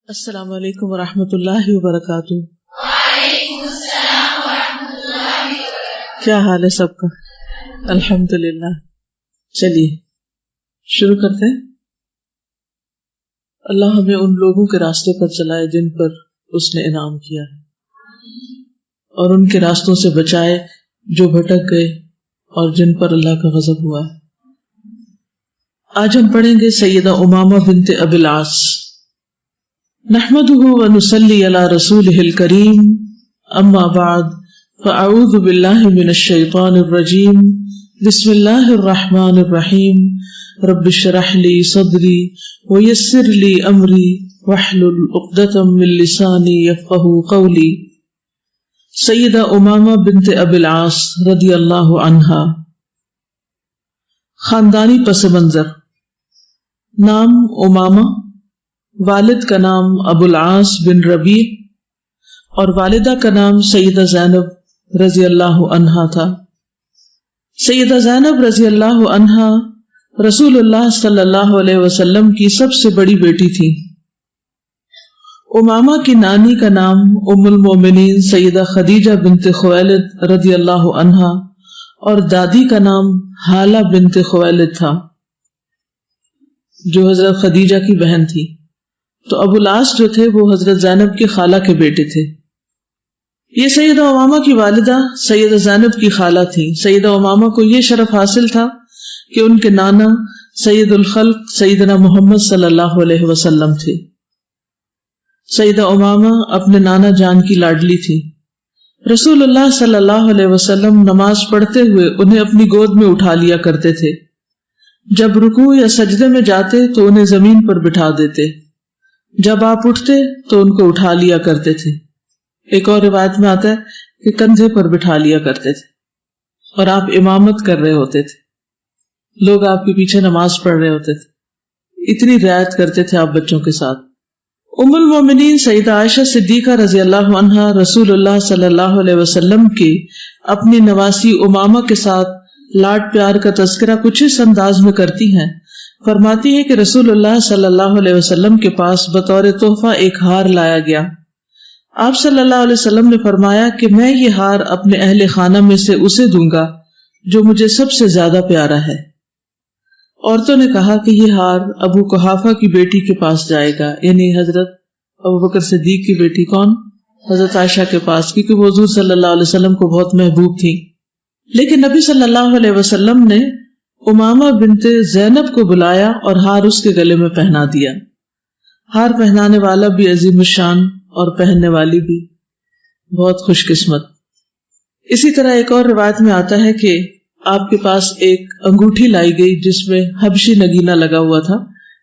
السلام علیکم ورحمۃ اللہ وبرکاتہ۔ وعلیکم السلام ورحمۃ اللہ وبرکاتہ۔ کیا حال ہے سب کا؟ الحمدللہ۔ چلیے شروع کرتے ہیں۔ اللہ ہمیں ان لوگوں کے راستے پر چلائے جن پر اس نے انعام کیا ہے، اور ان کے راستوں سے بچائے جو بھٹک گئے اور جن پر اللہ کا غضب ہوا ہے۔ آج ہم پڑھیں گے سیدہ امامہ بنت ابی العاص۔ نحمده ونصلي على رسوله الكريم، اما بعد فاعوذ بالله من الشيطان الرجيم، بسم الله الرحمن الرحيم، رب اشرح لي صدري ويسر لي امري واحلل عقدة من لساني يفقهوا قولي۔ سیدہ امامہ بنت ابی العاص رضی اللہ عنہا۔ خاندانی پس منظر: نام امامہ، والد کا نام ابو العاص بن ربیع اور والدہ کا نام سیدہ زینب رضی اللہ عنہا تھا۔ سیدہ زینب رضی اللہ عنہا رسول اللہ صلی اللہ علیہ وسلم کی سب سے بڑی بیٹی تھی۔ امامہ کی نانی کا نام ام المومنین سیدہ خدیجہ بنت خویلد رضی اللہ عنہا اور دادی کا نام حالہ بنت خویلد تھا جو حضرت خدیجہ کی بہن تھی۔ تو ابو العاص جو تھے وہ حضرت زینب کی خالہ کے بیٹے تھے۔ یہ سیدہ امامہ کی والدہ سیدہ زینب کی خالہ تھی۔ سیدہ امامہ کو یہ شرف حاصل تھا کہ ان کے نانا سید الخلق سیدنا محمد صلی اللہ علیہ وسلم تھے۔ سیدہ امامہ اپنے نانا جان کی لاڈلی تھی۔ رسول اللہ صلی اللہ علیہ وسلم نماز پڑھتے ہوئے انہیں اپنی گود میں اٹھا لیا کرتے تھے۔ جب رکوع یا سجدے میں جاتے تو انہیں زمین پر بٹھا دیتے، جب آپ اٹھتے تو ان کو اٹھا لیا کرتے تھے۔ ایک اور روایت میں آتا ہے کہ کندھے پر بٹھا لیا کرتے تھے، اور آپ امامت کر رہے ہوتے تھے، لوگ آپ کے پیچھے نماز پڑھ رہے ہوتے تھے، اتنی رعایت کرتے تھے آپ بچوں کے ساتھ۔ ام المومنین سیدہ عائشہ صدیقہ رضی اللہ عنہا رسول اللہ صلی اللہ علیہ وسلم کی اپنی نواسی امامہ کے ساتھ لاڈ پیار کا تذکرہ کچھ اس انداز میں کرتی ہیں۔ فرماتی ہے کہ رسول اللہ صلی اللہ علیہ وسلم کے پاس بطور تحفہ ایک ہار لایا گیا۔ آپ صلی اللہ علیہ وسلم نے فرمایا کہ میں یہ ہار اپنے اہل خانہ میں سے اسے دوں گا جو مجھے سب سے زیادہ پیارا ہے۔ عورتوں نے کہا کہ یہ ہار ابو قحافہ کی بیٹی کے پاس جائے گا، یعنی حضرت ابو بکر صدیق کی بیٹی کون؟ حضرت عائشہ کے پاس، کیونکہ وہ حضور صلی اللہ علیہ وسلم کو بہت محبوب تھی۔ لیکن نبی صلی اللہ علیہ وسلم نے امامہ بنت زینب کو بلایا اور ہار اس کے گلے میں پہنا دیا۔ ہار پہنانے والا بھی عظیم الشان اور پہننے والی بھی بہت خوش قسمت۔ اسی طرح ایک اور روایت میں آتا ہے کہ آپ کے پاس ایک انگوٹھی لائی گئی جس میں حبشی نگینہ لگا ہوا تھا،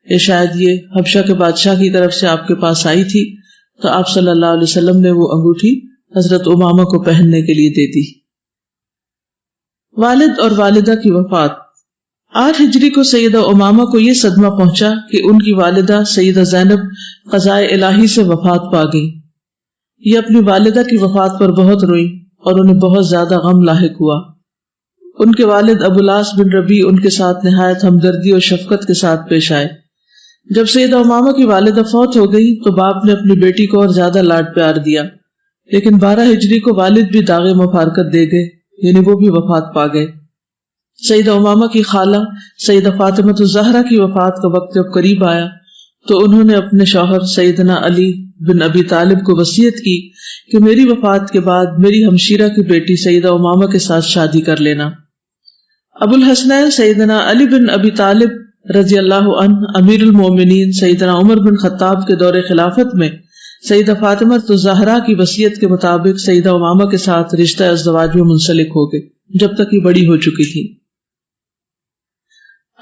یا شاید یہ حبشہ کے بادشاہ کی طرف سے آپ کے پاس آئی تھی، تو آپ صلی اللہ علیہ وسلم نے وہ انگوٹھی حضرت امامہ کو پہننے کے لیے دے دی۔ والد اور والدہ کی وفات: 8 ہجری کو سیدہ امامہ کو یہ صدمہ پہنچا کہ ان کی والدہ سیدہ زینب قضائے الہی سے وفات پا گئی۔ یہ اپنی والدہ کی وفات پر بہت روئی اور انہیں بہت زیادہ غم لاحق ہوا۔ ان کے والد ابو العاص بن ربیع ان کے ساتھ نہایت ہمدردی اور شفقت کے ساتھ پیش آئے۔ جب سیدہ امامہ کی والدہ فوت ہو گئی تو باپ نے اپنی بیٹی کو اور زیادہ لاڈ پیار دیا، لیکن 12 ہجری کو والد بھی داغ مفارقت دے گئے، یعنی وہ بھی وفات پا گئے۔ سیدہ امامہ کی خالہ سیدہ فاطمہ الزہرا کی وفات کا وقت جب قریب آیا تو انہوں نے اپنے شوہر سیدنا علی بن ابی طالب کو وصیت کی کہ میری وفات کے بعد میری ہمشیرہ کی بیٹی سیدہ امامہ کے ساتھ شادی کر لینا۔ ابو الحسنین سیدنا علی بن ابی طالب رضی اللہ عنہ امیر المومنین سیدنا عمر بن خطاب کے دور خلافت میں سیدہ فاطمہ الزہرا کی وصیت کے مطابق سیدہ امامہ کے ساتھ رشتہ ازدواج میں منسلک ہو گئے جب تک یہ بڑی ہو چکی تھی۔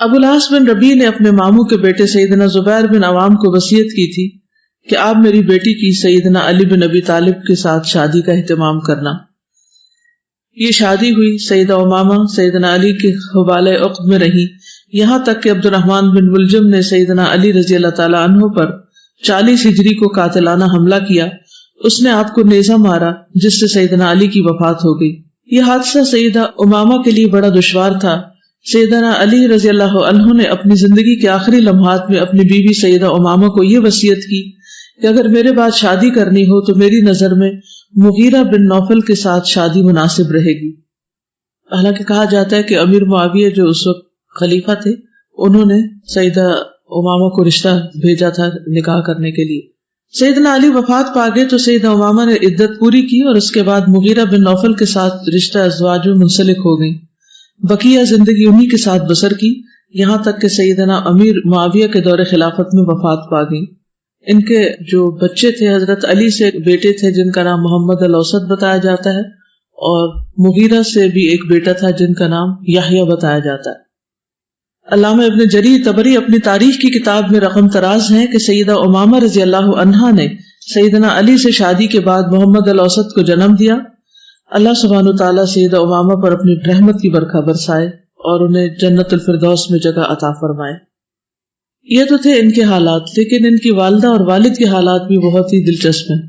ابو العاص بن ربیع نے اپنے ماموں کے بیٹے سیدنا زبیر بن عوام کو وصیت کی تھی کہ آپ میری بیٹی کی سیدنا علی بن ابی طالب کے ساتھ شادی کا اہتمام کرنا۔ یہ شادی ہوئی، سیدہ امامہ سیدنا علی کے حوالے عقد میں رہی، یہاں تک کہ عبد الرحمن بن ملجم نے سیدنا علی رضی اللہ تعالیٰ عنہ پر 40 ہجری کو قاتلانہ حملہ کیا۔ اس نے آپ کو نیزہ مارا جس سے سیدنا علی کی وفات ہو گئی۔ یہ حادثہ سیدہ امامہ کے لیے بڑا دشوار تھا۔ سیدنا علی رضی اللہ عنہ نے اپنی زندگی کے آخری لمحات میں اپنی بیوی سیدہ امامہ کو یہ وصیت کی کہ اگر میرے بعد شادی کرنی ہو تو میری نظر میں مغیرہ بن نوفل کے ساتھ شادی مناسب رہے گی. حالانکہ کہا جاتا ہے کہ امیر معاویہ جو اس وقت خلیفہ تھے انہوں نے سیدہ امامہ کو رشتہ بھیجا تھا نکاح کرنے کے لیے. سیدنا علی وفات پا گئے تو سیدہ امامہ نے عدت پوری کی اور اس کے بعد مغیرہ بن نوفل کے ساتھ رشتہ ازواج میں منسلک ہو گئی. بقیہ زندگی انہی کے ساتھ بسر کی یہاں تک کہ سیدنا امیر معاویہ کے دور خلافت میں وفات پا گئی. ان کے جو بچے تھے حضرت علی سے بیٹے تھے جن کا نام محمد الاوسط بتایا جاتا ہے اور مغیرہ سے بھی ایک بیٹا تھا جن کا نام یحییٰ بتایا جاتا ہے. علامہ ابن جریر طبری اپنی تاریخ کی کتاب میں رقم تراز ہیں کہ سیدہ امامہ رضی اللہ عنہا نے سیدنا علی سے شادی کے بعد محمد الاوسط کو جنم دیا. اللہ سبحانہ وتعالیٰ سیدہ امامہ پر اپنی رحمت کی برکھا برسائے اور انہیں جنت الفردوس میں جگہ عطا فرمائے. یہ تو تھے ان کے حالات، لیکن ان کی والدہ اور والد کے حالات بھی بہت ہی دلچسپ ہیں.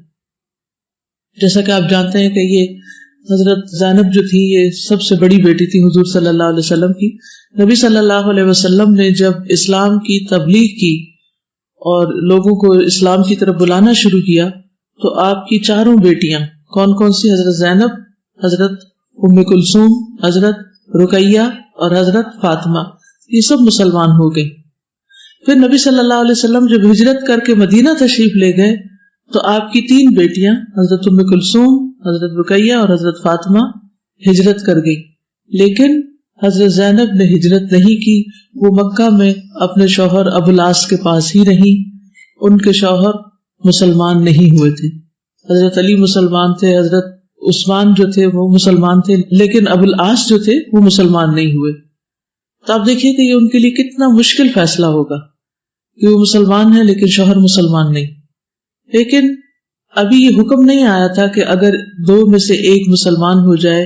جیسا کہ آپ جانتے ہیں کہ یہ حضرت زینب جو تھی یہ سب سے بڑی بیٹی تھی حضور صلی اللہ علیہ وسلم کی. نبی صلی اللہ علیہ وسلم نے جب اسلام کی تبلیغ کی اور لوگوں کو اسلام کی طرف بلانا شروع کیا تو آپ کی چاروں بیٹیاں کون کون سی؟ حضرت زینب، حضرت ام کلثوم، حضرت رقیہ اور حضرت فاطمہ، یہ سب مسلمان ہو گئی. پھر نبی صلی اللہ علیہ وسلم جب ہجرت کر کے مدینہ تشریف لے گئے تو آپ کی 3 بیٹیاں حضرت ام کلثوم، حضرت رقیہ اور حضرت فاطمہ ہجرت کر گئی. لیکن حضرت زینب نے ہجرت نہیں کی، وہ مکہ میں اپنے شوہر ابو العاص کے پاس ہی رہی. ان کے شوہر مسلمان نہیں ہوئے تھے. حضرت علی مسلمان تھے، حضرت عثمان جو تھے وہ مسلمان تھے، لیکن ابو العاص جو تھے وہ مسلمان نہیں ہوئے. تو آپ دیکھیے کہ یہ ان کے لیے کتنا مشکل فیصلہ ہوگا کہ وہ مسلمان ہیں لیکن شوہر مسلمان نہیں. لیکن ابھی یہ حکم نہیں آیا تھا کہ اگر 2 میں سے ایک مسلمان ہو جائے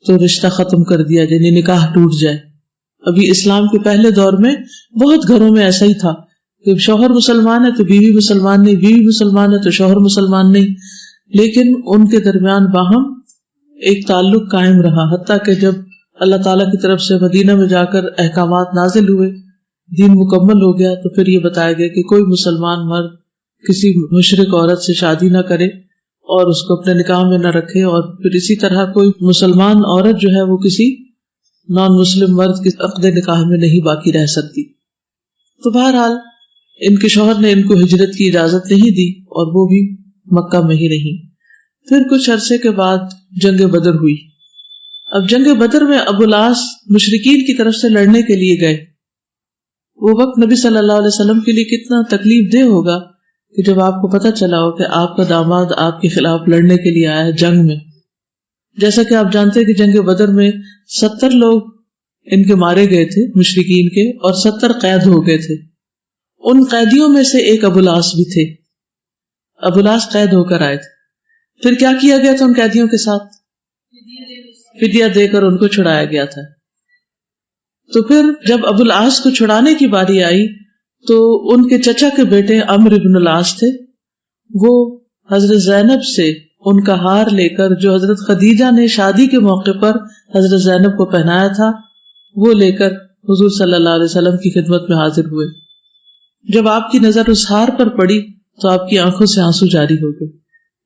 تو رشتہ ختم کر دیا جائے، یعنی نکاح ٹوٹ جائے. ابھی اسلام کے پہلے دور میں بہت گھروں میں ایسا ہی تھا کہ شوہر مسلمان ہے تو بیوی مسلمان نہیں، بیوی مسلمان ہے تو شوہر مسلمان نہیں. لیکن ان کے درمیان باہم ایک تعلق قائم رہا، حتیٰ کہ جب اللہ تعالیٰ کی طرف سے مدینہ میں جا کر احکامات نازل ہوئے، دین مکمل ہو گیا، تو پھر یہ بتایا گیا کہ کوئی مسلمان مرد کسی مشرک عورت سے شادی نہ کرے اور اس کو اپنے نکاح میں نہ رکھے، اور پھر اسی طرح کوئی مسلمان عورت جو ہے وہ کسی نان مسلم مرد کے عقد نکاح میں نہیں باقی رہ سکتی. تو بہرحال ان کے شوہر نے ان کو ہجرت کی اجازت نہیں دی اور وہ بھی مکہ میں ہی رہی. پھر کچھ عرصے کے بعد جنگ بدر ہوئی. اب جنگ بدر میں ابو العاص مشرکین کی طرف سے لڑنے کے لیے گئے. وہ وقت نبی صلی اللہ علیہ وسلم کے لیے کتنا تکلیف دہ ہوگا کہ جب آپ کو پتہ چلا ہو کہ آپ کا داماد آپ کے خلاف لڑنے کے لیے آیا ہے جنگ میں. جیسا کہ آپ جانتے ہیں کہ جنگ بدر میں 70 لوگ ان کے مارے گئے تھے مشرکین کے، اور 70 قید ہو گئے تھے. ان قیدیوں میں سے ایک ابو العاص بھی تھے. ابو العاص قید ہو کر آئے تھے. پھر کیا کیا گیا تھا ان قیدیوں کے ساتھ؟ فدیہ دے کر ان کو چھڑایا گیا تھا. تو پھر جب ابو العاص کو چھڑانے کی باری آئی تو ان کے چچا کے بیٹے عمرو بن العاص تھے، وہ حضرت زینب سے ان کا ہار لے کر جو حضرت خدیجہ نے شادی کے موقع پر حضرت زینب کو پہنایا تھا وہ لے کر حضور صلی اللہ علیہ وسلم کی خدمت میں حاضر ہوئے. جب آپ کی نظر اس ہار پر پڑی تو آپ کی آنکھوں سے آنسو جاری ہو گئے.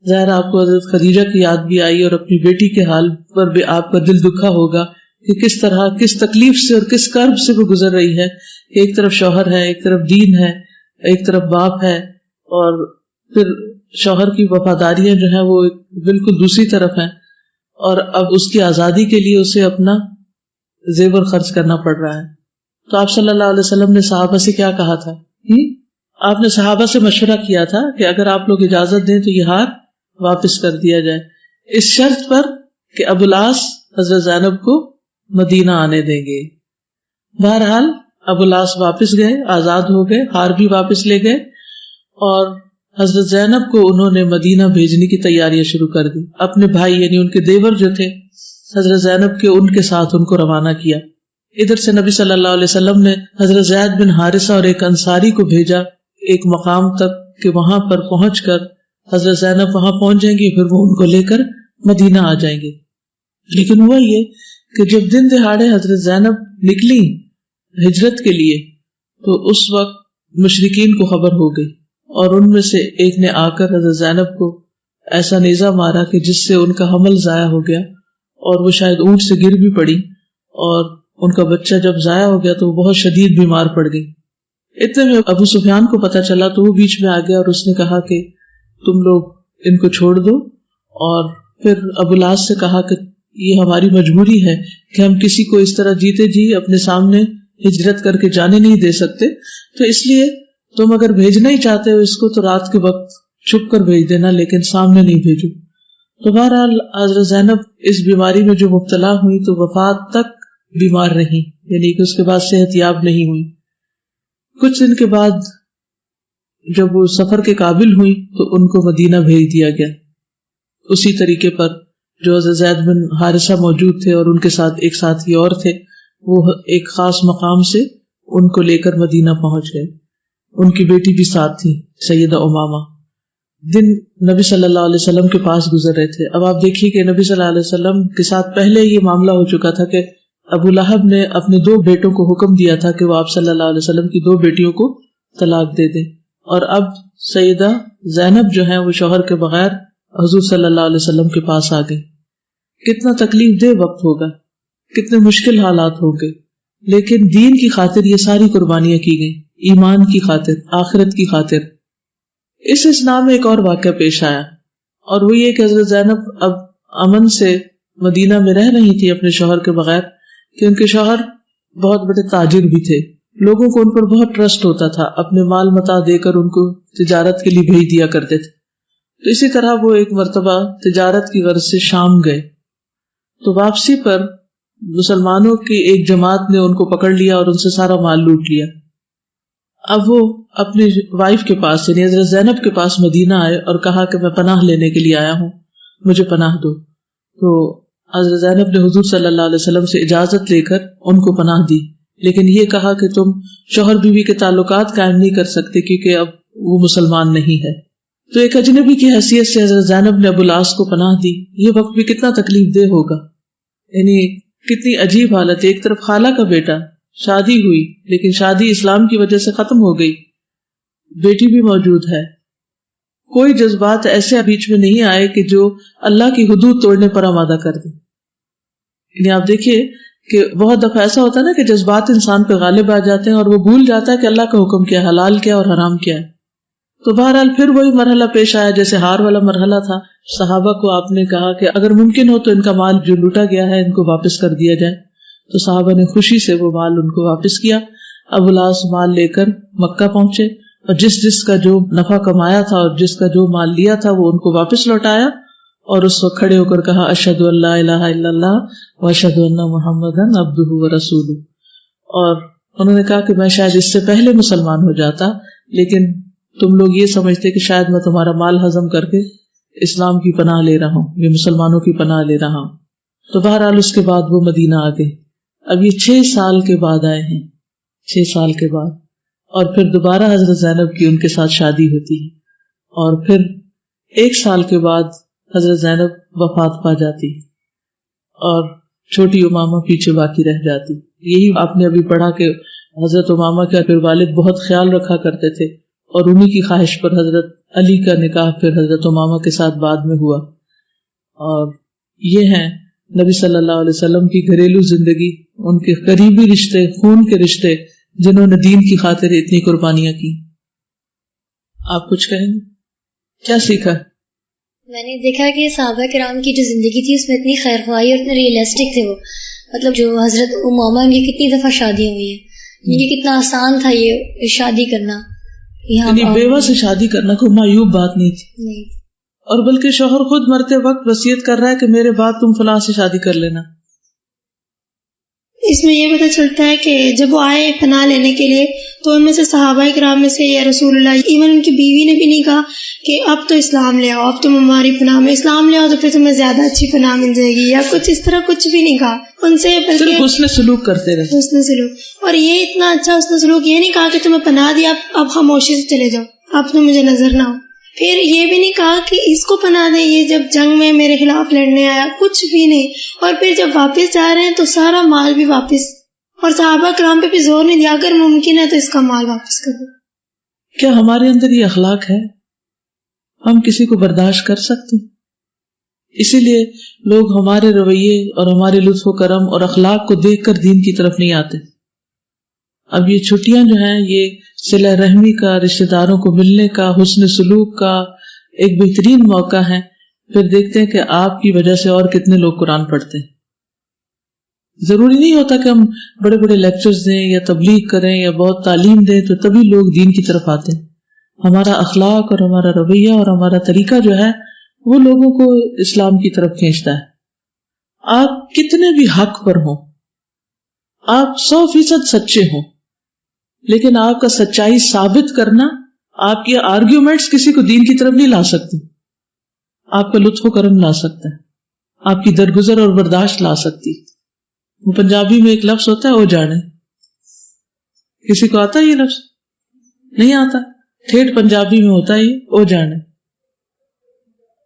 ظاہر آپ کو حضرت خدیجہ کی یاد بھی آئی اور اپنی بیٹی کے حال پر بھی آپ کا دل دکھا ہوگا کہ کس طرح کس تکلیف سے اور کس کرب سے وہ گزر رہی ہے کہ ایک طرف شوہر ہے، ایک طرف دین ہے، ایک طرف باپ ہے، اور پھر شوہر کی وفاداریاں جو ہیں وہ بالکل دوسری طرف ہیں، اور اب اس کی آزادی کے لیے اسے اپنا زیور خرچ کرنا پڑ رہا ہے. تو آپ صلی اللہ علیہ وسلم نے صحابہ سے کیا کہا تھا؟ آپ نے صحابہ سے مشورہ کیا تھا کہ اگر آپ لوگ اجازت دیں تو یہ ہار واپس کر دیا جائے، اس شرط پر کہ ابو العاص حضرت زینب کو مدینہ آنے دیں گے. بہرحال ابو العاص واپس گئے، آزاد ہو گئے، ہار بھی واپس لے گئے، اور حضرت زینب کو انہوں نے مدینہ بھیجنے کی تیاریاں شروع کر دی. اپنے بھائی یعنی ان کے دیور جو تھے حضرت زینب کے، ان کے ساتھ ان کو روانہ کیا. ادھر سے نبی صلی اللہ علیہ وسلم نے حضرت زید بن حارثہ اور ایک انصاری کو بھیجا ایک مقام تک کہ وہاں پر پہنچ کر حضرت زینب وہاں پہنچ جائیں گی، پھر وہ ان کو لے کر مدینہ آ جائیں گے. لیکن ہوا یہ کہ جب دن دہاڑے حضرت زینب نکلی ہجرت کے لیے تو اس وقت مشرکین کو خبر ہو گئی اور ان میں سے ایک نے آ کر حضرت زینب کو ایسا نیزہ مارا کہ جس سے ان کا حمل ضائع ہو گیا اور وہ شاید اونٹ سے گر بھی پڑی، اور ان کا بچہ جب ضائع ہو گیا تو وہ بہت شدید بیمار پڑ گئی۔ اتنے میں ابو سفیان کو پتہ چلا تو وہ بیچ میں آ گیا اور اس نے کہا کہ تم لوگ ان کو چھوڑ دو، اور پھر ابو العاص سے کہا کہ یہ ہماری مجبوری ہے کہ ہم کسی کو اس طرح جیتے جی اپنے سامنے ہجرت کر کے جانے نہیں دے سکتے، تو اس لیے تم اگر بھیجنا ہی چاہتے ہو اس کو تو رات کے وقت چھپ کر بھیج دینا، لیکن سامنے نہیں بھیجو۔ تو بہرحال حضرت زینب اس بیماری میں جو مبتلا ہوئی تو وفات تک بیمار رہی، یعنی کہ اس کے بعد صحت یاب نہیں ہوئی۔ کچھ دن کے بعد جب وہ سفر کے قابل ہوئی تو ان کو مدینہ بھیج دیا گیا، اسی طریقے پر جو حضرت زید بن حارثہ موجود تھے اور ان کے ساتھ ایک ساتھی اور تھے، وہ ایک خاص مقام سے ان کو لے کر مدینہ پہنچ گئے۔ ان کی بیٹی بھی ساتھ تھی، سیدہ امامہ۔ دن نبی صلی اللہ علیہ وسلم کے پاس گزر رہے تھے۔ اب آپ دیکھیے کہ نبی صلی اللہ علیہ وسلم کے ساتھ پہلے یہ معاملہ ہو چکا تھا کہ ابو لہب نے اپنے 2 بیٹوں کو حکم دیا تھا کہ وہ آپ صلی اللہ علیہ وسلم کی 2 بیٹیوں کو طلاق دے دیں، اور اب سیدہ زینب جو ہیں وہ شوہر کے بغیر حضور صلی اللہ علیہ وسلم کے پاس آ گئی۔ کتنا تکلیف دہ وقت ہوگا، کتنے مشکل حالات ہوں گے، لیکن دین کی خاطر یہ ساری قربانیاں کی گئیں، ایمان کی خاطر، آخرت کی خاطر۔ اس اسنا میں ایک اور واقعہ پیش آیا، اور وہ یہ کہ حضرت زینب اب امن سے مدینہ میں رہ رہی تھی اپنے شوہر کے بغیر، کہ ان کے شوہر بہت بڑے تاجر بھی تھے، لوگوں کو ان پر بہت ٹرسٹ ہوتا تھا، اپنے مال متاع دے کر ان کو تجارت کے لیے بھیج دیا کرتے تھے۔ تو اسی طرح وہ ایک مرتبہ تجارت کی غرض سے شام گئے، تو واپسی پر مسلمانوں کی ایک جماعت نے ان کو پکڑ لیا اور ان سے سارا مال لوٹ لیا۔ اب وہ اپنی وائف کے پاس یعنی حضرت زینب کے پاس مدینہ آئے اور کہا کہ میں پناہ لینے کے لیے آیا ہوں، مجھے پناہ دو۔ تو حضرت زینب نے حضور صلی اللہ علیہ وسلم سے اجازت لے کر ان کو پناہ دی، لیکن یہ کہا کہ تم شوہر بیوی کے تعلقات قائم نہیں کر سکتے کیونکہ اب وہ مسلمان نہیں ہے۔ تو ایک اجنبی کی حیثیت سے حضرت زینب نے ابو العاص کو پناہ دی۔ یہ وقت بھی کتنا تکلیف دہ ہوگا، یعنی کتنی عجیب حالت۔ ایک طرف خالہ کا بیٹا، شادی ہوئی لیکن شادی اسلام کی وجہ سے ختم ہو گئی، بیٹی بھی موجود ہے، کوئی جذبات ایسے بیچ میں نہیں آئے کہ جو اللہ کی حدود توڑنے پر آمادہ کر دیں۔ یعنی آپ دیکھیے کہ بہت دفعہ ایسا ہوتا ہے نا کہ جذبات انسان پہ غالب آ جاتے ہیں اور وہ بھول جاتا ہے کہ اللہ کا حکم کیا ہے، حلال کیا اور حرام کیا ہے۔ تو بہرحال پھر وہی مرحلہ پیش آیا جیسے ہار والا مرحلہ تھا۔ صحابہ کو آپ نے کہا کہ اگر ممکن ہو تو ان کا مال جو لوٹا گیا ہے ان کو واپس کر دیا جائے، تو صحابہ نے خوشی سے وہ مال ان کو واپس کیا۔ ابو العاص مال لے کر مکہ پہنچے اور جس کا جو نفع کمایا تھا اور جس کا جو مال لیا تھا وہ ان کو واپس لوٹایا، اور اس وقت کھڑے ہو کر کہا اشہد ان لا الہ الا اللہ واشہد ان محمدا عبدہ ورسولہ۔ اور انہوں نے کہا کہ میں شاید اس سے پہلے مسلمان ہو جاتا، لیکن تم لوگ یہ سمجھتے کہ شاید میں تمہارا مال ہضم کر کے اسلام کی پناہ لے رہا ہوں، یہ مسلمانوں کی پناہ لے رہا ہوں۔ تو بہرحال اس کے بعد وہ مدینہ آ گئے۔ اب یہ 6 سال کے بعد آئے ہیں، 6 سال کے بعد، اور پھر دوبارہ حضرت زینب کی ان کے ساتھ شادی ہوتی ہے، اور پھر 1 سال کے بعد حضرت زینب وفات پا جاتی اور چھوٹی امامہ پیچھے باقی رہ جاتی۔ یہی آپ نے ابھی پڑھا کہ حضرت امامہ کا پھر والد بہت خیال رکھا کرتے تھے، اور انہی کی خواہش پر حضرت علی کا نکاح پھر حضرت امامہ کے ساتھ بعد میں ہوا۔ اور یہ ہیں نبی صلی اللہ علیہ وسلم کی گھریلو زندگی، ان کے قریبی رشتے، خون کے رشتے، جنہوں نے دین کی خاطر اتنی قربانیاں کی۔ آپ کچھ کہیں گے؟ کیا سیکھا؟ میں نے دیکھا کہ صحابہ کرام کی جو زندگی تھی اس میں اتنی خیر خواہی اور اتنے ریئلسٹک تھے وہ، مطلب جو حضرت امامہ کی کتنی دفعہ شادیاں ہوئی ہیں، یہ کتنا آسان تھا یہ شادی کرنا، یعنی بیوہ سے شادی کرنا کوئی معیوب بات نہیں تھی، اور بلکہ شوہر خود مرتے وقت وصیت کر رہا ہے کہ میرے بعد تم فلاں سے شادی کر لینا۔ اس میں یہ پتہ چلتا ہے کہ جب وہ آئے پناہ لینے کے لیے تو ان میں سے صحابہ کرام میں سے یا رسول اللہ، ایون ان کی بیوی نے بھی نہیں کہا کہ اب تو اسلام لے آؤ، اب تم ہماری پناہ میں اسلام لے آؤ تو پھر تمہیں زیادہ اچھی پناہ مل جائے گی، یا کچھ اس طرح کچھ بھی نہیں کہا ان سے، بلکہ حسن سلوک کرتے رہے، حسن سلوک۔ اور یہ اتنا اچھا حسن سلوک، یہ نہیں کہا کہ تمہیں پناہ دیا اب خاموشی سے چلے جاؤ، اب تو مجھے نظر نہ ہو۔ پھر یہ بھی نہیں کہا کہ اس کو پناہ دیں، یہ جب جنگ میں میرے خلاف لڑنے آیا، کچھ بھی نہیں۔ اور پھر جب واپس جا رہے ہیں تو سارا مال بھی واپس، اور صحابہ کرام پہ بھی زور نہیں دیا اگر ممکن ہے تو اس کا مال واپس کر دو۔ کیا ہمارے اندر یہ اخلاق ہے؟ ہم کسی کو برداشت کر سکتے ہیں؟ اسی لیے لوگ ہمارے رویے اور ہمارے لطف و کرم اور اخلاق کو دیکھ کر دین کی طرف نہیں آتے. اب یہ چھٹیاں جو ہیں یہ صلہ رحمی کا، رشتہ داروں کو ملنے کا، حسن سلوک کا ایک بہترین موقع ہے. پھر دیکھتے ہیں کہ آپ کی وجہ سے اور کتنے لوگ قرآن پڑھتے ہیں. ضروری نہیں ہوتا کہ ہم بڑے بڑے لیکچرز دیں یا تبلیغ کریں یا بہت تعلیم دیں تو تبھی لوگ دین کی طرف آتے ہیں. ہمارا اخلاق اور ہمارا رویہ اور ہمارا طریقہ جو ہے وہ لوگوں کو اسلام کی طرف کھینچتا ہے. آپ کتنے بھی حق پر ہوں، آپ 100% سچے ہوں، لیکن آپ کا سچائی ثابت کرنا، آپ کی آرگیومنٹس کسی کو دین کی طرف نہیں لا سکتی. آپ کا لطف و کرم لا سکتا ہے، آپ کی درگزر اور برداشت لا سکتی. وہ پنجابی میں ایک لفظ ہوتا ہے او جانے. کسی کو آتا ہے یہ لفظ؟ نہیں آتا. ٹھیٹ پنجابی میں ہوتا ہے یہ او جانے.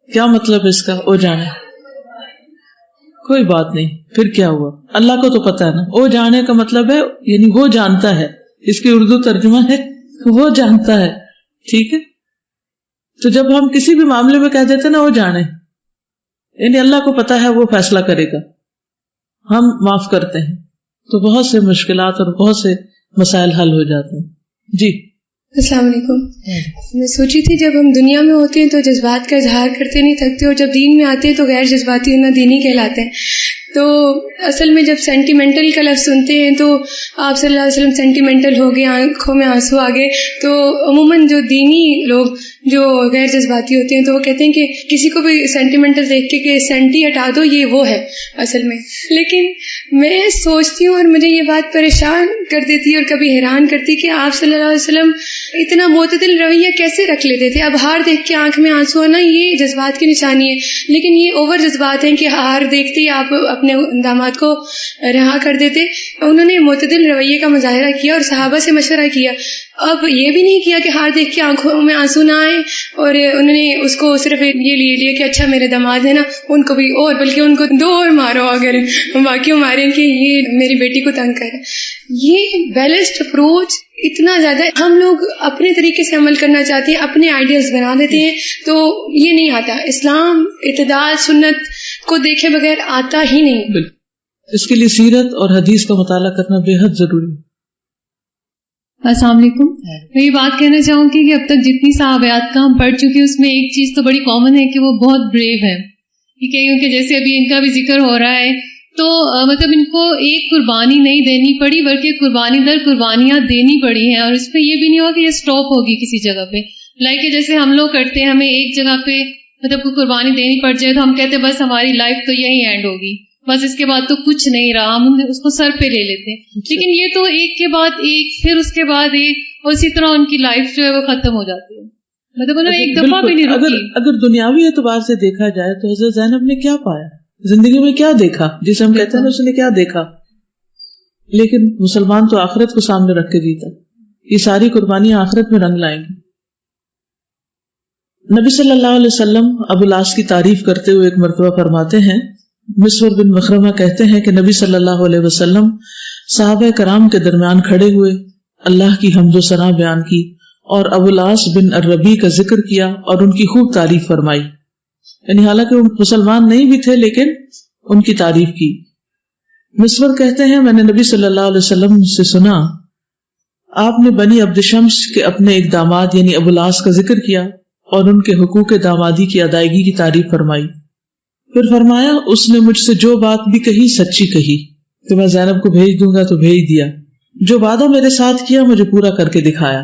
کیا مطلب اس کا او جانے؟ کوئی بات نہیں. پھر کیا ہوا؟ اللہ کو تو پتا ہے نا. او جانے کا مطلب ہے یعنی وہ جانتا ہے. اس کی اردو ترجمہ ہے وہ جانتا ہے. ٹھیک ہے. تو جب ہم کسی بھی معاملے میں کہہ دیتے نا وہ جانے، یعنی اللہ کو پتا ہے وہ فیصلہ کرے گا، ہم معاف کرتے ہیں تو بہت سے مشکلات اور بہت سے مسائل حل ہو جاتے ہیں. جی السلام علیکم. میں سوچی تھی جب ہم دنیا میں ہوتے ہیں تو جذبات کا اظہار کرتے نہیں تھکتے، اور جب دین میں آتے ہیں تو غیر جذباتی ہونا دینی کہلاتے ہیں. تو اصل میں جب سینٹیمنٹل کا لفظ سنتے ہیں تو آپ صلی اللہ علیہ وسلم سینٹیمنٹل ہو گئے، آنکھوں میں آنسو آ گئے. تو عموماً جو دینی لوگ جو غیر جذباتی ہوتے ہیں تو وہ کہتے ہیں کہ کسی کو بھی سینٹیمنٹل دیکھ کے کہ سینٹی ہٹا دو، یہ وہ ہے اصل میں. لیکن میں سوچتی ہوں اور مجھے یہ بات پریشان کر دیتی اور کبھی حیران کرتی کہ آپ صلی اللہ علیہ وسلم اتنا معتدل رویہ کیسے رکھ لیتے تھے. اب ہار دیکھ کے آنکھ میں آنسو آنا یہ جذبات کی نشانی ہے، لیکن یہ اوور جذبات ہیں کہ ہار دیکھتے ہی آپ اپنے داماد کو رہا کر دیتے. انہوں نے معتدل رویے کا مظاہرہ کیا اور صحابہ سے مشورہ کیا. اب یہ بھی نہیں کیا کہ ہار دیکھ کے آنکھوں میں آنسو نہ آئے، اور انہوں نے اس کو صرف یہ لیا کہ اچھا میرے داماد ہے نا ان کو بھی، اور بلکہ ان کو 2 اور مارو اگر باقیوں ماریں کہ یہ میری بیٹی کو تنگ کرے. یہ بیلنسڈ اپروچ اتنا زیادہ ہم لوگ اپنے طریقے سے عمل کرنا چاہتے ہیں، اپنے آئیڈیاز بنا دیتے ہیں، تو یہ نہیں آتا. اسلام اعتدال سنت کو دیکھے بغیر آتا ہی نہیں. اس کے لیے سیرت اور حدیث کا مطالعہ کرنا بے حد ضروری ہے. السلام علیکم. میں یہ بات کہنا چاہوں گی کہ اب تک جتنی صحابیات کا ہم پڑھ چکے ہیں اس میں ایک چیز تو بڑی کامن ہے کہ وہ بہت بریو ہے. ٹھیک ہے، کیونکہ جیسے ابھی ان کا بھی ذکر ہو رہا ہے تو مطلب ان کو ایک قربانی نہیں دینی پڑی بلکہ قربانی در قربانیاں دینی پڑی ہیں، اور اس پہ یہ بھی نہیں ہوا کہ یہ سٹاپ ہوگی کسی جگہ پہ. لائک جیسے ہم لوگ کرتے ہیں، ہمیں ایک جگہ پہ مطلب کوئی قربانی دینی پڑ جائے تو ہم کہتے ہیں بس ہماری لائف تو یہی اینڈ ہوگی، بس اس کے بعد تو کچھ نہیں رہا، ہم اس کو سر پہ لے لیتے ہیں. لیکن یہ تو ایک کے بعد ایک، پھر اس کے بعد ایک، اور اسی طرح ان کی لائف جو ہے وہ ختم ہو جاتی ہے. مطلب انہوں نے ایک دفعہ بھی نہیں رکی. اگر دنیاوی اعتبار سے دیکھا جائے تو حضرت زینب نے کیا پایا زندگی میں؟ کیا دیکھا جسے ہم کہتے ہیں اس نے کیا دیکھا؟ لیکن مسلمان تو آخرت کو سامنے رکھ کے جیتا. یہ ساری قربانیاں آخرت میں رنگ لائیں گی. نبی صلی اللہ علیہ وسلم ابو العاص کی تعریف کرتے ہوئے ایک مرتبہ فرماتے ہیں، مسور بن مخرمہ کہتے ہیں کہ نبی صلی اللہ علیہ وسلم صحابہ کرام کے درمیان کھڑے ہوئے اللہ کی حمد و ثنا بیان کی اور ابو العاص بن الربیع کا ذکر کیا اور ان کی خوب تعریف فرمائی. یعنی حالانکہ وہ مسلمان نہیں بھی تھے لیکن ان کی تعریف کی. مسور کہتے ہیں میں نے نبی صلی اللہ علیہ وسلم سے سنا آپ نے بنی عبد شمس کے اپنے ایک داماد یعنی ابو العاص کا ذکر کیا اور ان کے حقوق دامادی کی ادائیگی کی تعریف فرمائی. پھر فرمایا اس نے مجھ سے جو بات بھی کہی سچی کہی کہ میں زینب کو بھیج دوں گا تو بھیج دیا، جو وعدہ میرے ساتھ کیا مجھے پورا کر کے دکھایا.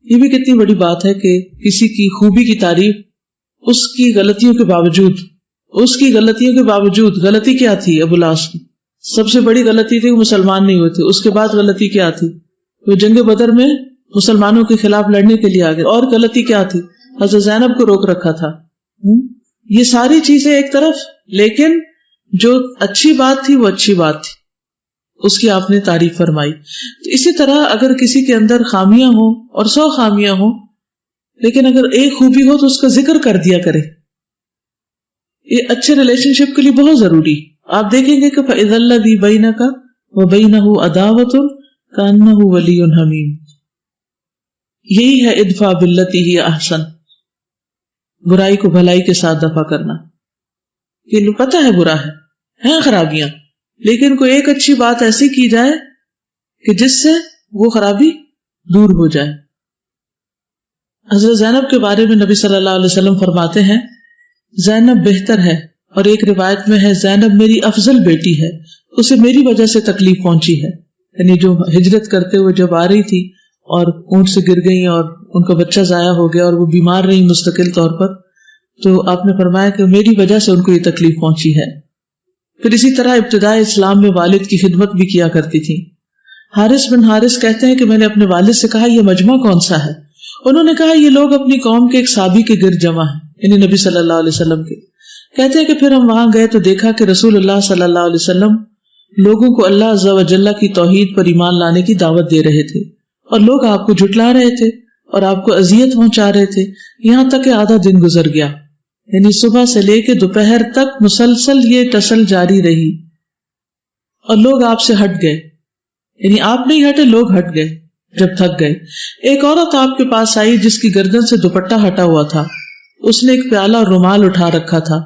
یہ بھی کتنی بڑی بات ہے کہ کسی کی خوبی کی تعریف اس کی غلطیوں کے باوجود. غلطی کیا تھی ابو العاص کی؟ سب سے بڑی غلطی تھی وہ مسلمان نہیں ہوئے تھے. اس کے بعد غلطی کیا تھی؟ وہ جنگ بدر میں مسلمانوں کے خلاف لڑنے کے لیے آگے. اور غلطی کیا تھی؟ حضرت زینب کو روک رکھا تھا. یہ ساری چیزیں ایک طرف، لیکن جو اچھی بات تھی وہ اچھی بات تھی، اس کی آپ نے تعریف فرمائی. تو اسی طرح اگر کسی کے اندر خامیاں ہوں اور 100 خامیاں ہوں، لیکن اگر ایک خوبی ہو تو اس کا ذکر کر دیا کرے. یہ اچھے ریلیشن شپ کے لیے بہت ضروری. آپ دیکھیں گے کہ فَإِذَا الَّذِي بَيْنَكَ وَبَيْنَهُ عَدَاوَةٌ كَأَنَّهُ وَلِيٌّ حَمِيمٌ. یہی ہے ادفع باللتی ہی احسن، برائی کو بھلائی کے ساتھ دفع کرنا. کہ پتہ ہے برا ہے، ہیں خرابیاں، لیکن کوئی ایک اچھی بات ایسی کی جائے کہ جس سے وہ خرابی دور ہو جائے. حضرت زینب کے بارے میں نبی صلی اللہ علیہ وسلم فرماتے ہیں زینب بہتر ہے، اور ایک روایت میں ہے زینب میری افضل بیٹی ہے، اسے میری وجہ سے تکلیف پہنچی ہے. یعنی جو ہجرت کرتے ہوئے جب آ رہی تھی اور اونٹ سے گر گئی اور ان کا بچہ ضائع ہو گیا اور وہ بیمار رہی مستقل طور پر، تو آپ نے فرمایا کہ میری وجہ سے ان کو یہ تکلیف پہنچی ہے. پھر اسی طرح ابتداء اسلام میں والد کی خدمت بھی کیا کرتی تھی. حارث بن حارث کہتے ہیں کہ میں نے اپنے والد سے کہا یہ مجمع کون سا ہے؟ انہوں نے کہا یہ لوگ اپنی قوم کے ایک صحابی کے گرد جمع ہیں، یعنی نبی صلی اللہ علیہ وسلم کے. کہتے ہیں کہ پھر ہم وہاں گئے تو دیکھا کہ رسول اللہ صلی اللہ علیہ وسلم لوگوں کو اللہ عز و جل کی توحید پر ایمان لانے کی دعوت دے رہے تھے، اور لوگ آپ کو جھٹلا رہے تھے اور آپ کو اذیت پہنچا رہے تھے، یہاں تک کہ آدھا دن گزر گیا. یعنی صبح سے لے کے دوپہر تک مسلسل یہ ٹسل جاری رہی، اور لوگ آپ سے ہٹ گئے. یعنی آپ نہیں ہٹے، لوگ ہٹ گئے جب تھک گئے. ایک عورت آپ کے پاس آئی جس کی گردن سے دوپٹہ ہٹا ہوا تھا، اس نے ایک پیالہ اور رومال اٹھا رکھا تھا.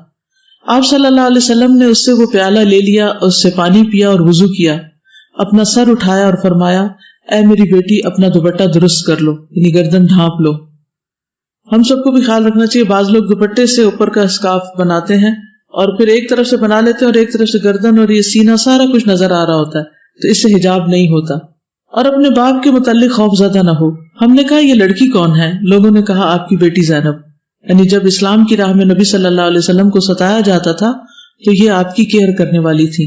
آپ صلی اللہ علیہ وسلم نے اس سے وہ پیالہ لے لیا، اس سے پانی پیا اور وضو کیا، اپنا سر اٹھایا اور فرمایا اے میری بیٹی اپنا دوپٹہ درست کر لو، یعنی گردن ڈھانپ لو. ہم سب کو بھی خیال رکھنا چاہیے، بعض لوگ دوپٹے سے اوپر کا اسکارف بناتے ہیں اور پھر ایک طرف سے بنا لیتے ہیں اور ایک طرف سے گردن اور یہ سینہ سارا کچھ نظر آ رہا ہوتا ہے، تو اس سے حجاب نہیں ہوتا. اور اپنے باپ کے متعلق خوف زدہ نہ ہو. ہم نے کہا یہ لڑکی کون ہے؟ لوگوں نے کہا آپ کی بیٹی زینب. یعنی جب اسلام کی راہ میں نبی صلی اللہ علیہ وسلم کو ستایا جاتا تھا تو یہ آپ کی کیئر کرنے والی تھی.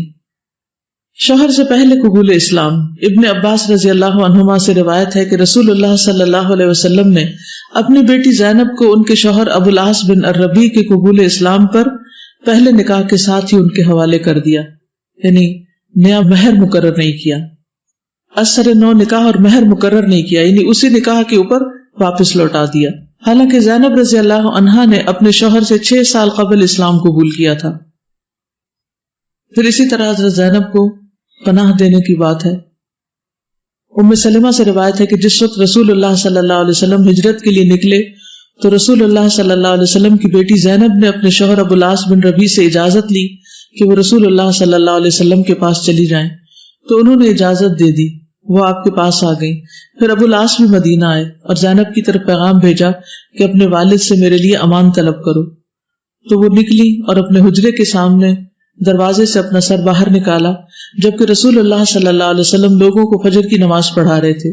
شوہر سے پہلے قبول اسلام. ابن عباس رضی اللہ عنہما سے روایت ہے کہ رسول اللہ صلی اللہ علیہ وسلم نے اپنی بیٹی زینب کو ان کے شوہر ابو العاص بن الربیع کے قبول اسلام پر پہلے نکاح کے ساتھ ہی ان کے حوالے کر دیا، یعنی نیا مہر مقرر نہیں کیا. اثر نو نکاح اور مہر مقرر نہیں کیا، یعنی اسی نکاح کے اوپر واپس لوٹا دیا. حالانکہ زینب رضی اللہ عنہا نے اپنے شوہر سے 6 سال قبل اسلام قبول کیا تھا. پھر اسی طرح حضرت زینب کو پناہ دینے کی بات ہے. ام سلمہ سے روایت ہے کہ جس وقت رسول اللہ صلی اللہ علیہ وسلم ہجرت کے لیے نکلے تو رسول اللہ صلی اللہ علیہ وسلم کی بیٹی زینب نے اپنے شوہر ابو العاص بن ربیع سے اجازت لی کہ وہ رسول اللہ صلی اللہ علیہ وسلم کے پاس چلی جائیں، تو انہوں نے اجازت دے دی، وہ آپ کے پاس آ گئی. پھر ابو العاص بھی مدینہ آئے اور زینب کی طرف پیغام بھیجا کہ اپنے والد سے میرے لیے امان طلب کرو. تو وہ نکلی اور اپنے حجرے کے سامنے دروازے سے اپنا سر باہر نکالا، جبکہ رسول اللہ صلی اللہ علیہ وسلم لوگوں کو فجر کی نماز پڑھا رہے تھے.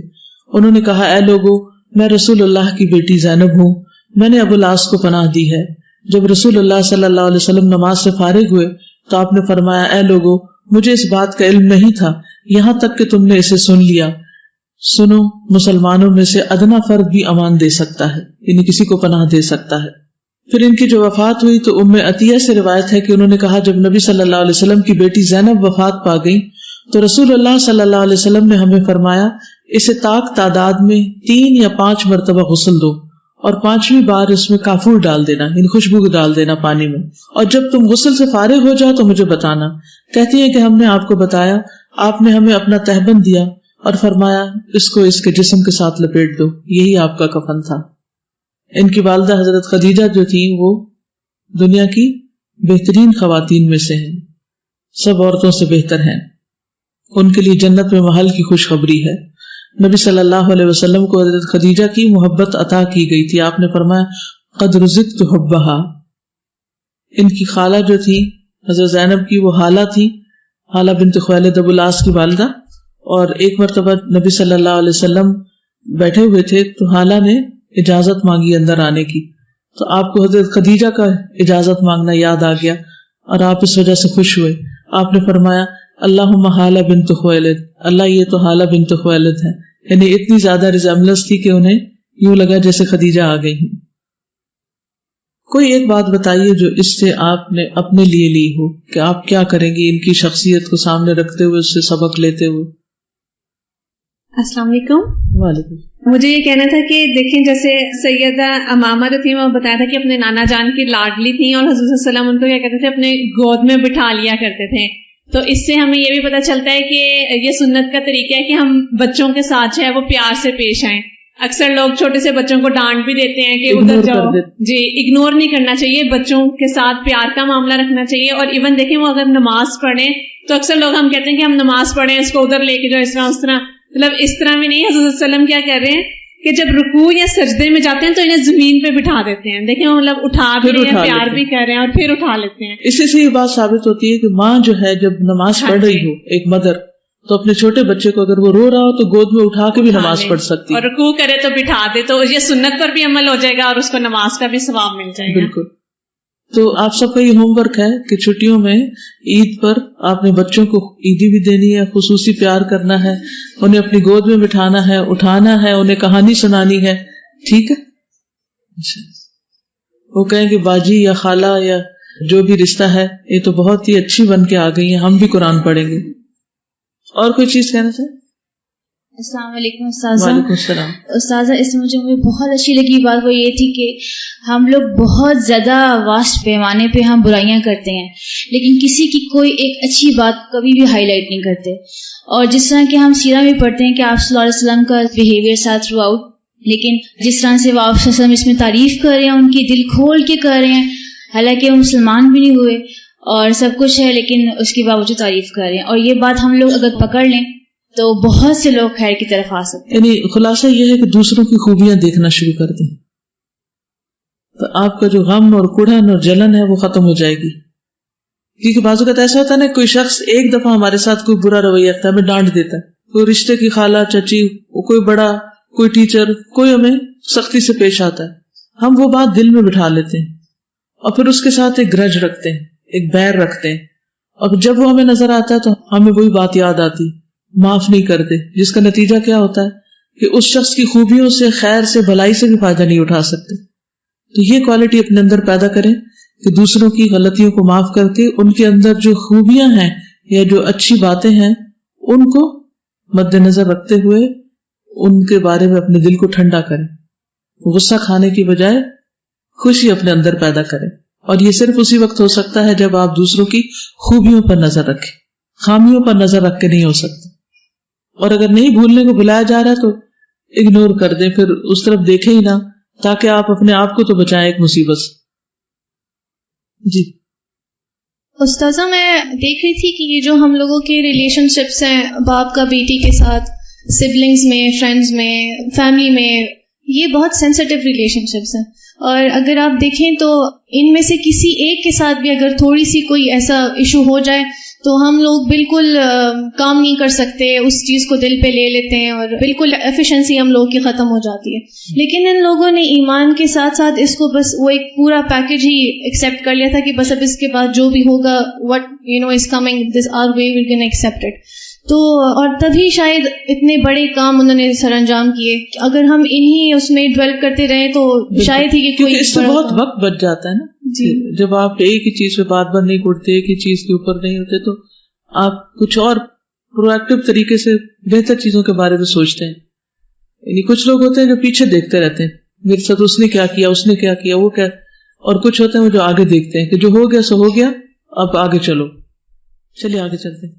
انہوں نے کہا اے لوگو، میں رسول اللہ کی بیٹی زینب ہوں، میں نے ابو العاص کو پناہ دی ہے. جب رسول اللہ صلی اللہ علیہ وسلم نماز سے فارغ ہوئے تو آپ نے فرمایا اے لوگو، مجھے اس بات کا علم نہیں تھا یہاں تک کہ تم نے اسے سن لیا. سنو، مسلمانوں میں سے ادنا فرد بھی امان دے سکتا ہے، یعنی کسی کو پناہ دے سکتا ہے. پھر ان کی جو وفات ہوئی تو ام عطیہ سے روایت ہے کہ انہوں نے کہا جب نبی صلی اللہ علیہ وسلم کی بیٹی زینب وفات پا گئی تو رسول اللہ صلی اللہ علیہ وسلم نے ہمیں فرمایا اسے طاق تعداد میں 3 یا 5 مرتبہ غسل دو اور 5ویں بار اس میں کافور ڈال دینا، یعنی خوشبو ڈال دینا پانی میں، اور جب تم غسل سے فارغ ہو جاؤ تو مجھے بتانا. کہتی ہیں کہ ہم نے آپ کو بتایا، آپ نے ہمیں اپنا تہبند دیا اور فرمایا اس کو اس کے جسم کے ساتھ لپیٹ دو، یہی آپ کا کفن تھا. ان کی والدہ حضرت خدیجہ جو تھی وہ دنیا کی بہترین خواتین میں سے ہیں، سب عورتوں سے بہتر ہیں. ان کے لیے جنت میں محل کی خوشخبری ہے. نبی صلی اللہ علیہ وسلم کو حضرت خدیجہ کی محبت عطا کی گئی تھی. آپ نے فرمایا قد رزقت حبھا. ان کی خالہ جو تھی حضرت زینب کی، وہ حالہ تھی، حالہ بنت خویلد ابو العاص کی والدہ. اور ایک مرتبہ نبی صلی اللہ علیہ وسلم بیٹھے ہوئے تھے تو حالہ نے اجازت مانگی اندر آنے کی، تو آپ کو حضرت خدیجہ کا اجازت مانگنا یاد آ گیا اور آپ اس وجہ سے خوش ہوئے. آپ نے فرمایا اللہم حالہ بنت خویلد، اللہ یہ تو حالہ بنت خویلد ہے. یعنی اتنی زیادہ ریزمبلنس تھی کہ انہیں یوں لگا جیسے خدیجہ آ گئی ہیں. کوئی ایک بات بتائیے جو اس سے آپ نے اپنے لیے لی ہو کہ آپ کیا کریں گی ان کی شخصیت کو سامنے رکھتے ہوئے، اس سے سبق لیتے ہوئے. السلام علیکم. وعلیکم. مجھے یہ کہنا تھا کہ دیکھیں جیسے سیدہ امامہ جو تھی وہ بتایا تھا کہ اپنے نانا جان کی لاڈلی تھیں اور حضور صلی اللہ علیہ وسلم ان کو کیا کہتے تھے اپنے گود میں بٹھا لیا کرتے تھے. تو اس سے ہمیں یہ بھی پتہ چلتا ہے کہ یہ سنت کا طریقہ ہے کہ ہم بچوں کے ساتھ جو ہے وہ پیار سے پیش آئیں. اکثر لوگ چھوٹے سے بچوں کو ڈانٹ بھی دیتے ہیں کہ ادھر جاؤ. جی, اگنور نہیں کرنا چاہیے, بچوں کے ساتھ پیار کا معاملہ رکھنا چاہیے. اور ایون دیکھیں وہ اگر نماز پڑھیں تو اکثر لوگ ہم کہتے ہیں کہ ہم نماز پڑھیں, اس کو ادھر لے کے جاؤ, اس طرح اس طرح, مطلب اس طرح بھی نہیں. حضرت صلی اللہ علیہ وسلم کیا کہہ رہے ہیں کہ جب رکوع یا سجدے میں جاتے ہیں تو انہیں زمین پہ بٹھا دیتے ہیں. دیکھیں مطلب اٹھا بھی رہے ہیں, پیار بھی کر رہے ہیں اور پھر اٹھا لیتے ہیں. اسی سے یہ بات ثابت ہوتی ہے کہ ماں جو ہے جب نماز پڑھ رہی ہو, ایک مدر, تو اپنے چھوٹے بچے کو اگر وہ رو رہا ہو تو گود میں اٹھا کے بھی نماز پڑھ سکتی ہے, اور رکوع کرے تو بٹھا دے, تو یہ سنت پر بھی عمل ہو جائے گا اور اس کو نماز کا بھی ثواب مل جائے گا. بالکل. تو آپ سب کا یہ ہوم ورک ہے کہ چھٹیوں میں عید پر آپ نے بچوں کو عیدی بھی دینی ہے, خصوصی پیار کرنا ہے, انہیں اپنی گود میں بٹھانا ہے, اٹھانا ہے, انہیں کہانی سنانی ہے. ٹھیک ہے, وہ کہیں کہ باجی یا خالہ یا جو بھی رشتہ ہے یہ تو بہت ہی اچھی بن کے آ گئی ہیں, ہم بھی قرآن پڑھیں گے. اور کوئی چیز کہنا چاہیں؟ السلام علیکم استاذہ. وعلیکم السلام. استاذہ اس میں مجھے بہت اچھی لگی بات وہ یہ تھی کہ ہم لوگ بہت زیادہ واسٹ پیمانے پہ ہم برائیاں کرتے ہیں لیکن کسی کی کوئی ایک اچھی بات کبھی بھی ہائی لائٹ نہیں کرتے. اور جس طرح کہ ہم سیرہ میں پڑھتے ہیں کہ آپ صلی اللہ علیہ وسلم کا بیہیویئر تھا تھرو آؤٹ, لیکن جس طرح سے وہ آپ صلی اللہ علیہ وسلم اس میں تعریف کر رہے ہیں, ان کی دل کھول کے کر رہے ہیں, حالانکہ وہ مسلمان بھی نہیں ہوئے اور سب کچھ ہے لیکن اس کے باوجود تعریف کر رہے ہیں. اور یہ بات ہم لوگ اگر پکڑ لیں تو بہت سے لوگ خیر کی طرف آ سکتے ہیں. یعنی خلاصہ یہ ہے کہ دوسروں کی خوبیاں دیکھنا شروع کر دیں تو آپ کا جو غم اور کڑھن اور جلن ہے وہ ختم ہو جائے گی. کیونکہ بعض اوقات ایسا ہوتا ہے نا, کوئی شخص ایک دفعہ ہمارے ساتھ کوئی برا رویہ رکھتا ہے, ہمیں ڈانٹ دیتا ہے, کوئی رشتے کی خالہ چچی, کوئی بڑا, کوئی ٹیچر, کوئی ہمیں سختی سے پیش آتا ہے, ہم وہ بات دل میں بٹھا لیتے ہیں اور پھر اس کے ساتھ ایک گرج رکھتے ہیں, ایک بیر رکھتے ہیں, اور جب وہ ہمیں نظر آتا ہے تو ہمیں وہی بات یاد آتی, معاف نہیں کرتے, جس کا نتیجہ کیا ہوتا ہے کہ اس شخص کی خوبیوں سے, خیر سے, بھلائی سے بھی فائدہ نہیں اٹھا سکتے. تو یہ کوالٹی اپنے اندر پیدا کریں کہ دوسروں کی غلطیوں کو معاف کر کے ان کے اندر جو خوبیاں ہیں یا جو اچھی باتیں ہیں ان کو مد نظر رکھتے ہوئے ان کے بارے میں اپنے دل کو ٹھنڈا کریں. غصہ کھانے کی بجائے خوشی اپنے اندر پیدا کریں, اور یہ صرف اسی وقت ہو سکتا ہے جب آپ دوسروں کی خوبیوں پر نظر رکھیں, خامیوں پر نظر رکھ کے نہیں ہو سکتا. اور اگر نہیں بھولنے کو بلایا جا رہا ہے تو اگنور کر دیں, پھر اس طرف دیکھیں ہی نہ, تاکہ آپ اپنے آپ کو تو بچائیں ایک مصیبت سے. جی استاذہ میں دیکھ رہی تھی کہ یہ جو ہم لوگوں کے ریلیشن شپس ہیں باپ کا بیٹی کے ساتھ, سبلنگز میں, فرینڈز میں, فیملی میں, یہ بہت سینسٹیو ریلیشن شپس ہیں. اور اگر آپ دیکھیں تو ان میں سے کسی ایک کے ساتھ بھی اگر تھوڑی سی کوئی ایسا ایشو ہو جائے تو ہم لوگ بالکل کام نہیں کر سکتے, اس چیز کو دل پہ لے لیتے ہیں اور بالکل ایفیشنسی ہم لوگوں کی ختم ہو جاتی ہے. لیکن ان لوگوں نے ایمان کے ساتھ ساتھ اس کو بس وہ ایک پورا پیکج ہی ایکسیپٹ کر لیا تھا کہ بس اب اس کے بعد جو بھی ہوگا what is coming, this our way, we're gonna accept it. تو اور تبھی شاید اتنے بڑے کام انہوں نے سر انجام کیے. اگر ہم انہی اس میں ڈویلپ کرتے رہے تو شاید ہی کہ کوئی اس سے بہت وقت بچ جاتا ہے نا. جی جب آپ ایک ہی چیز پہ بار بار نہیں اڑتے, ایک ہی چیز کے اوپر نہیں ہوتے, تو آپ کچھ اور پرو ایکٹیو طریقے سے بہتر چیزوں کے بارے میں سوچتے ہیں. یعنی کچھ لوگ ہوتے ہیں جو پیچھے دیکھتے رہتے ہیں, میرے ساتھ اس نے کیا کیا, اس نے کیا کیا, وہ کیا, اور کچھ ہوتے ہیں وہ جو آگے دیکھتے ہیں کہ جو ہو گیا سو ہو گیا, اب آگے چلو. چلیے آگے چلتے ہیں.